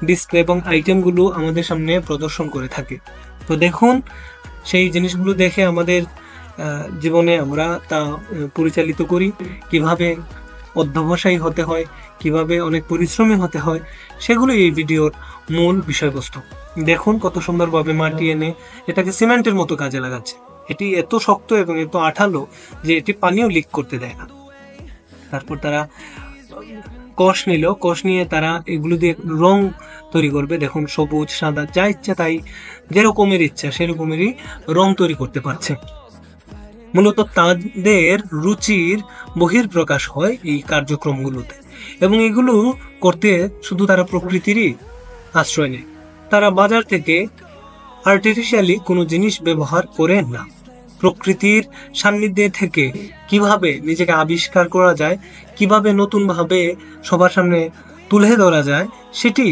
Display এবং আইটেমগুলো আমাদের সামনে প্রদর্শন করে থাকে। তো দেখুন, সেই জিনিসগুলো দেখে আমাদের জীবনে আমরা তা পরিচালিত করি, কিভাবে অধ্যবসায়ী হতে হয়, কিভাবে অনেক পরিশ্রমী হতে হয়, সেগুলো এই ভিডিওর মূল বিষয়বস্তু। দেখুন কত সুন্দরভাবে মাটি এনে এটাকে সিমেন্টের মতো কাজে লাগাচ্ছে। এটি এত শক্ত এবং এত আঠালো যে এটি পানিও লিক করতে দেয় না। তারপর তারা কষ নিল, কষ নিয়ে তারা এগুলো দিয়ে রং তৈরি করবে। দেখুন, সবুজ, সাদা, যা ইচ্ছা তাই, যেরকমের ইচ্ছা সেরকমেরই রং তৈরি করতে পারছে। মূলত তাদের রুচির বহিঃপ্রকাশ হয় এই কার্যক্রমগুলোতে, এবং এগুলো করতে শুধু তারা প্রকৃতিরই আশ্রয় নেয়। তারা বাজার থেকে আর্টিফিশিয়ালি কোনো জিনিস ব্যবহার করে না। প্রকৃতির সান্নিধ্যে থেকে কিভাবে নিজেকে আবিষ্কার করা যায়, কিভাবে নতুনভাবে সবার সামনে তুলে ধরা যায়, সেটি